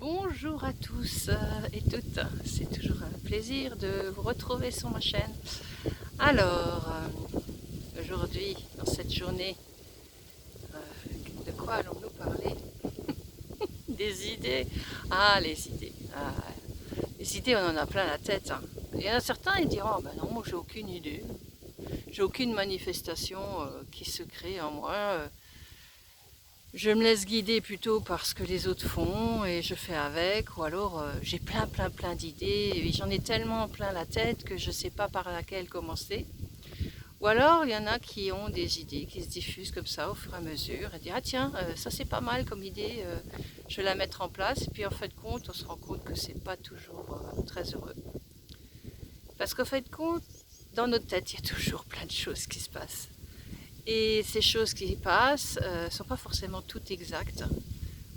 Bonjour à tous et toutes, c'est toujours un plaisir de vous retrouver sur ma chaîne. Alors, aujourd'hui, dans cette journée, de quoi allons-nous parler? Des idées. Ah, les idées. Les idées, on en a plein la tête, hein. Il y en a certains, ils diront, oh, ben non, moi j'ai aucune idée, j'ai aucune manifestation qui se crée en moi. Je me laisse guider plutôt par ce que les autres font et je fais avec, ou alors j'ai plein d'idées et j'en ai tellement plein la tête que je ne sais pas par laquelle commencer. Ou alors il y en a qui ont des idées qui se diffusent comme ça au fur et à mesure et dire ah tiens ça c'est pas mal comme idée, je vais la mettre en place et puis en fait de compte on se rend compte que c'est pas toujours très heureux. Parce qu'en fait de compte dans notre tête il y a toujours plein de choses qui se passent. Et ces choses qui passent ne sont pas forcément toutes exactes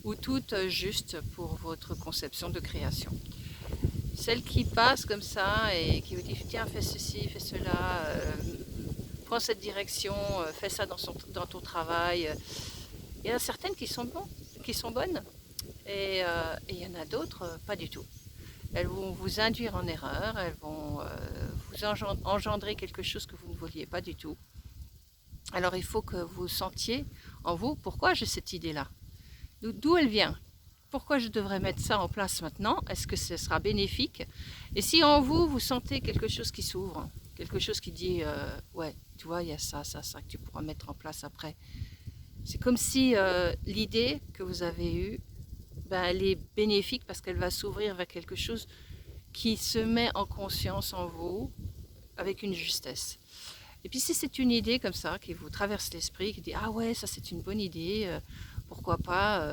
ou toutes justes pour votre conception de création. Celles qui passent comme ça et qui vous disent tiens fais ceci, fais cela, prends cette direction, fais ça dans ton travail. Il y en a certaines qui sont bonnes et il y en a d'autres pas du tout. Elles vont vous induire en erreur, elles vont vous engendrer quelque chose que vous ne vouliez pas du tout. Alors il faut que vous sentiez en vous pourquoi j'ai cette idée-là. D'où elle vient? Pourquoi je devrais mettre ça en place maintenant? Est-ce que ce sera bénéfique? Et si en vous, vous sentez quelque chose qui s'ouvre, quelque chose qui dit ouais, tu vois, il y a ça que tu pourras mettre en place après. C'est comme si l'idée que vous avez eue, ben, elle est bénéfique parce qu'elle va s'ouvrir vers quelque chose qui se met en conscience en vous avec une justesse. Et puis si c'est une idée comme ça qui vous traverse l'esprit, qui dit ah ouais ça c'est une bonne idée, pourquoi pas,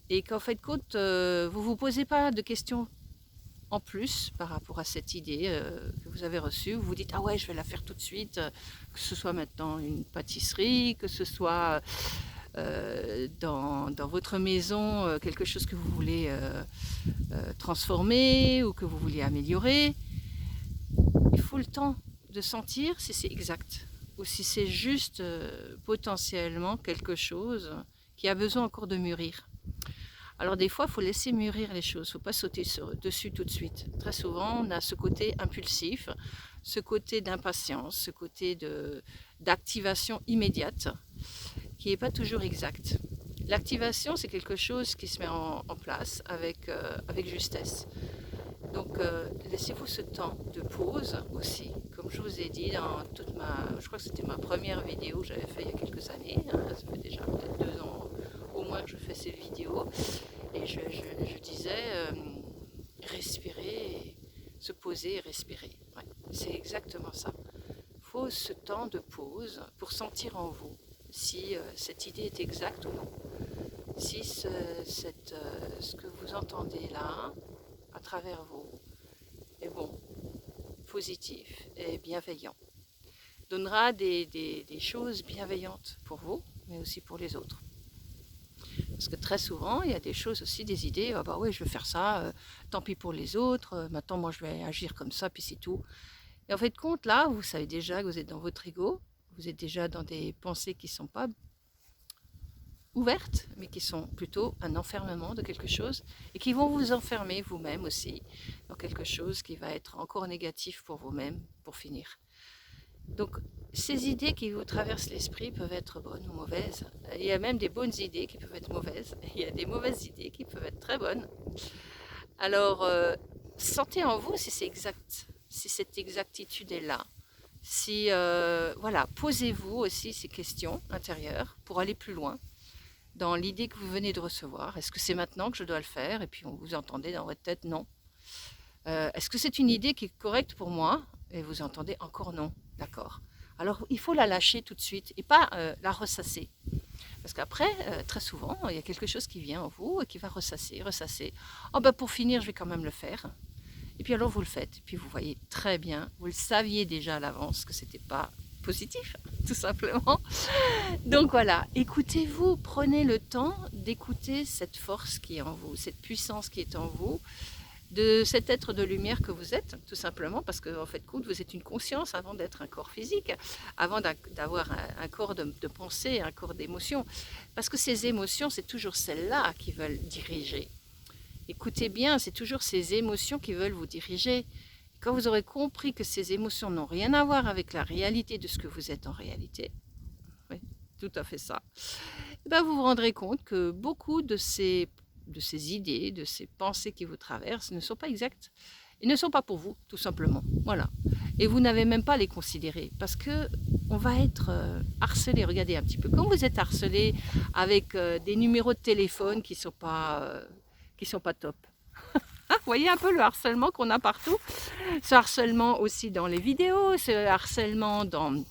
et qu'en fait de compte vous vous posez pas de questions en plus par rapport à cette idée que vous avez reçue, vous vous dites ah ouais je vais la faire tout de suite, que ce soit maintenant une pâtisserie, que ce soit dans votre maison quelque chose que vous voulez transformer ou que vous voulez améliorer. Il faut le temps de sentir si c'est exact ou si c'est juste potentiellement quelque chose qui a besoin encore de mûrir. Alors des fois, il faut laisser mûrir les choses, il ne faut pas sauter dessus tout de suite. Très souvent, on a ce côté impulsif, ce côté d'impatience, ce côté d'activation immédiate qui n'est pas toujours exact. L'activation, c'est quelque chose qui se met en place avec justesse. Donc laissez-vous ce temps de pause aussi, comme je vous ai dit dans je crois que c'était ma première vidéo que j'avais fait il y a quelques années, hein, ça fait déjà peut-être 2 ans au moins que je fais ces vidéos, et je disais respirer, se poser et respirer. Ouais, c'est exactement ça. Il faut ce temps de pause pour sentir en vous si cette idée est exacte ou non, si ce que vous entendez là à travers vous est bon, positif et bienveillant. Donnera des choses bienveillantes pour vous, mais aussi pour les autres. Parce que très souvent, il y a des choses aussi, des idées, ah bah oui, je vais faire ça, tant pis pour les autres, maintenant moi je vais agir comme ça, puis c'est tout. Et en fait, compte là, vous savez déjà que vous êtes dans votre ego, vous êtes déjà dans des pensées qui ne sont pas ouvertes, mais qui sont plutôt un enfermement de quelque chose et qui vont vous enfermer vous-même aussi dans quelque chose qui va être encore négatif pour vous-même pour finir. Donc ces idées qui vous traversent l'esprit peuvent être bonnes ou mauvaises. Il y a même des bonnes idées qui peuvent être mauvaises. Il y a des mauvaises idées qui peuvent être très bonnes. Alors sentez en vous si c'est exact, si cette exactitude est là. Si voilà, posez-vous aussi ces questions intérieures pour aller plus loin dans l'idée que vous venez de recevoir. Est-ce que c'est maintenant que je dois le faire? Et puis vous entendez dans votre tête non. Est-ce que c'est une idée qui est correcte pour moi? Et vous entendez encore non. D'accord. Alors il faut la lâcher tout de suite et pas la ressasser. Parce qu'après, très souvent, il y a quelque chose qui vient en vous et qui va ressasser. Oh ben pour finir, je vais quand même le faire. Et puis alors vous le faites. Et puis vous voyez très bien, vous le saviez déjà à l'avance que c'était pas positif, tout simplement. Donc voilà, écoutez-vous, prenez le temps d'écouter cette force qui est en vous, cette puissance qui est en vous, de cet être de lumière que vous êtes, tout simplement, parce qu'en fait, compte, vous êtes une conscience avant d'être un corps physique, avant d'avoir un corps de pensée, un corps d'émotion. Parce que ces émotions, c'est toujours celles-là qui veulent diriger. Écoutez bien, c'est toujours ces émotions qui veulent vous diriger. Quand vous aurez compris que ces émotions n'ont rien à voir avec la réalité de ce que vous êtes en réalité, oui, tout à fait ça, ben vous vous rendrez compte que beaucoup de ces idées, de ces pensées qui vous traversent ne sont pas exactes. Ils ne sont pas pour vous, tout simplement. Voilà. Et vous n'avez même pas à les considérer parce que on va être harcelé. Regardez un petit peu. Quand vous êtes harcelé avec des numéros de téléphone qui sont pas top. Vous voyez un peu le harcèlement qu'on a partout. Ce harcèlement aussi dans les vidéos, ce harcèlement dans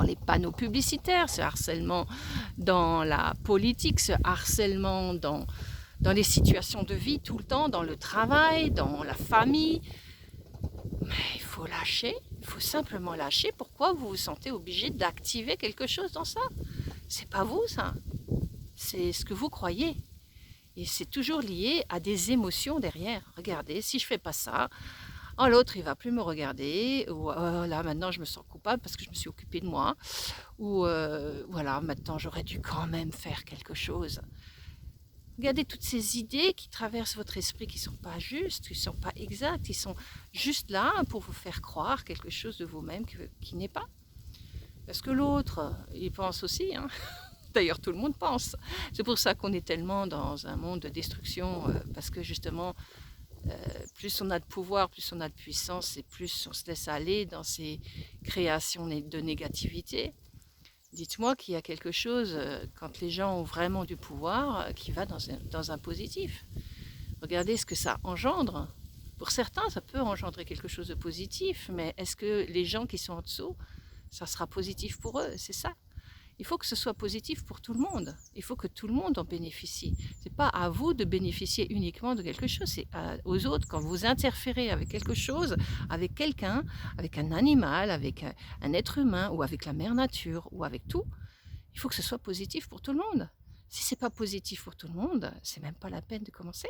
les panneaux publicitaires, ce harcèlement dans la politique, ce harcèlement dans les situations de vie tout le temps, dans le travail, dans la famille. Mais il faut lâcher, il faut simplement lâcher. Pourquoi vous vous sentez obligé d'activer quelque chose dans ça? C'est pas vous ça, c'est ce que vous croyez. Et c'est toujours lié à des émotions derrière. Regardez, si je fais pas ça, oh, l'autre il va plus me regarder, ou oh, là maintenant je me sens coupable parce que je me suis occupée de moi, ou voilà, maintenant j'aurais dû quand même faire quelque chose. Regardez toutes ces idées qui traversent votre esprit qui ne sont pas justes, qui ne sont pas exactes, qui sont juste là pour vous faire croire quelque chose de vous-même qui n'est pas. Parce que l'autre, il pense aussi, hein. D'ailleurs, tout le monde pense. C'est pour ça qu'on est tellement dans un monde de destruction, parce que justement, plus on a de pouvoir, plus on a de puissance, et plus on se laisse aller dans ces créations de négativité. Dites-moi qu'il y a quelque chose, quand les gens ont vraiment du pouvoir, qui va dans un positif. Regardez ce que ça engendre. Pour certains, ça peut engendrer quelque chose de positif, mais est-ce que les gens qui sont en dessous, ça sera positif pour eux? C'est ça. Il faut que ce soit positif pour tout le monde. Il faut que tout le monde en bénéficie. Ce n'est pas à vous de bénéficier uniquement de quelque chose, c'est aux autres. Quand vous interférez avec quelque chose, avec quelqu'un, avec un animal, avec un être humain, ou avec la mère nature, ou avec tout, il faut que ce soit positif pour tout le monde. Si ce n'est pas positif pour tout le monde, c'est même pas la peine de commencer.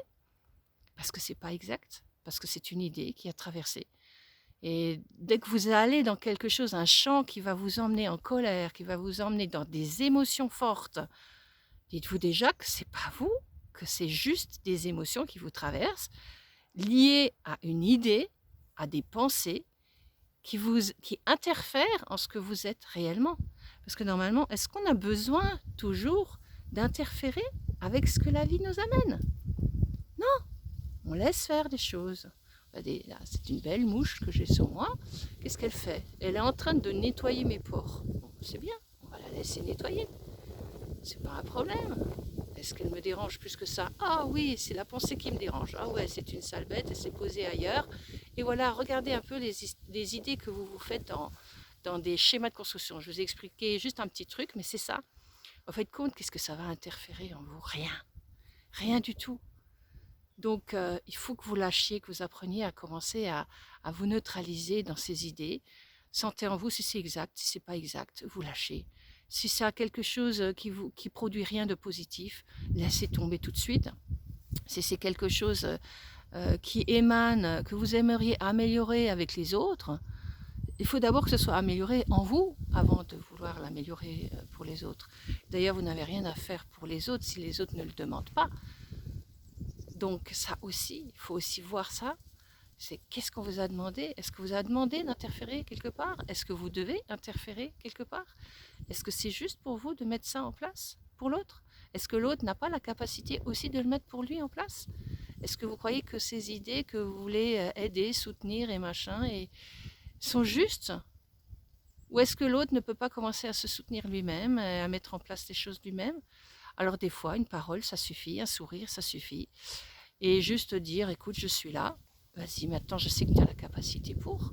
Parce que ce n'est pas exact, parce que c'est une idée qui a traversé. Et dès que vous allez dans quelque chose, un champ qui va vous emmener en colère, qui va vous emmener dans des émotions fortes, dites-vous déjà que c'est pas vous, que c'est juste des émotions qui vous traversent, liées à une idée, à des pensées qui interfèrent en ce que vous êtes réellement. Parce que normalement, est-ce qu'on a besoin toujours d'interférer avec ce que la vie nous amène? Non, on laisse faire des choses. C'est une belle mouche que j'ai sur moi. Qu'est-ce qu'elle fait? Elle est en train de nettoyer mes pores. Bon, c'est bien, on va la laisser nettoyer. C'est pas un problème. Est-ce qu'elle me dérange plus que ça? Ah oui, c'est la pensée qui me dérange. Ah ouais, c'est une sale bête, elle s'est posée ailleurs. Et voilà, regardez un peu les idées que vous vous faites dans des schémas de construction. Je vous ai expliqué juste un petit truc, mais c'est ça. En fait, compte, qu'est-ce que ça va interférer en vous? Rien. Rien du tout. Donc, il faut que vous lâchiez, que vous appreniez à commencer à vous neutraliser dans ces idées. Sentez en vous si c'est exact, si c'est pas exact, vous lâchez. Si ça a quelque chose qui produit rien de positif, laissez tomber tout de suite. Si c'est quelque chose qui émane, que vous aimeriez améliorer avec les autres, il faut d'abord que ce soit amélioré en vous avant de vouloir l'améliorer pour les autres. D'ailleurs, vous n'avez rien à faire pour les autres si les autres ne le demandent pas. Donc ça aussi, il faut aussi voir ça. C'est qu'est-ce qu'on vous a demandé? Est-ce que vous a demandé d'interférer quelque part? Est-ce que vous devez interférer quelque part? Est-ce que c'est juste pour vous de mettre ça en place pour l'autre? Est-ce que l'autre n'a pas la capacité aussi de le mettre pour lui en place? Est-ce que vous croyez que ces idées que vous voulez aider, soutenir et machin sont justes? Ou est-ce que l'autre ne peut pas commencer à se soutenir lui-même, à mettre en place les choses lui-même? Alors des fois, une parole, ça suffit, un sourire, ça suffit. Et juste dire, écoute, je suis là, vas-y, maintenant je sais que tu as la capacité pour.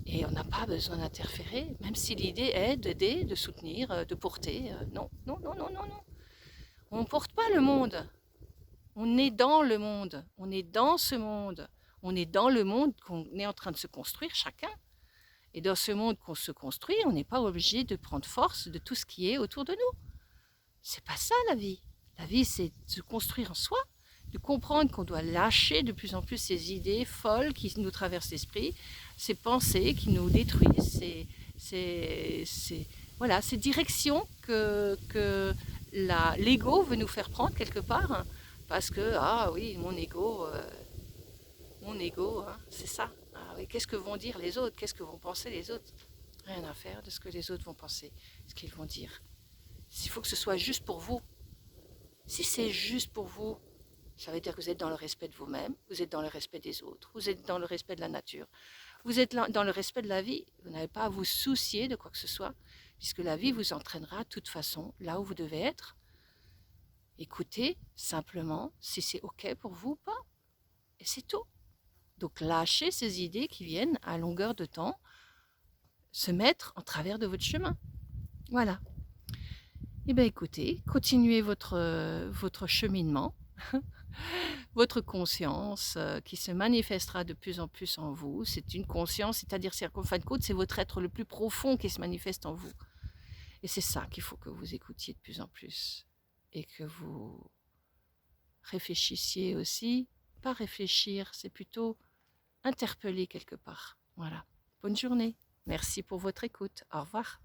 Et on n'a pas besoin d'interférer, même si l'idée est d'aider, de soutenir, de porter. Non, non, non, non, non, non. On ne porte pas le monde. On est dans le monde. On est dans ce monde. On est dans le monde qu'on est en train de se construire chacun. Et dans ce monde qu'on se construit, on n'est pas obligé de prendre force de tout ce qui est autour de nous. C'est pas ça la vie. La vie, c'est de se construire en soi, de comprendre qu'on doit lâcher de plus en plus ces idées folles qui nous traversent l'esprit, ces pensées qui nous détruisent, voilà, ces directions que l'ego veut nous faire prendre quelque part, hein, parce que, ah oui, mon ego, hein, c'est ça. Ah oui, qu'est-ce que vont dire les autres? Qu'est-ce que vont penser les autres? Rien à faire de ce que les autres vont penser, ce qu'ils vont dire. Il faut que ce soit juste pour vous. Si c'est juste pour vous, ça veut dire que vous êtes dans le respect de vous-même, vous êtes dans le respect des autres, vous êtes dans le respect de la nature, vous êtes dans le respect de la vie. Vous n'avez pas à vous soucier de quoi que ce soit, puisque la vie vous entraînera de toute façon là où vous devez être. Écoutez simplement si c'est OK pour vous ou pas. Et c'est tout. Donc lâchez ces idées qui viennent à longueur de temps se mettre en travers de votre chemin. Voilà. Eh bien écoutez, continuez votre cheminement, votre conscience qui se manifestera de plus en plus en vous. C'est une conscience, c'est-à-dire qu'en fin de compte, c'est votre être le plus profond qui se manifeste en vous. Et c'est ça qu'il faut que vous écoutiez de plus en plus. Et que vous réfléchissiez aussi. Pas réfléchir, c'est plutôt interpeller quelque part. Voilà. Bonne journée. Merci pour votre écoute. Au revoir.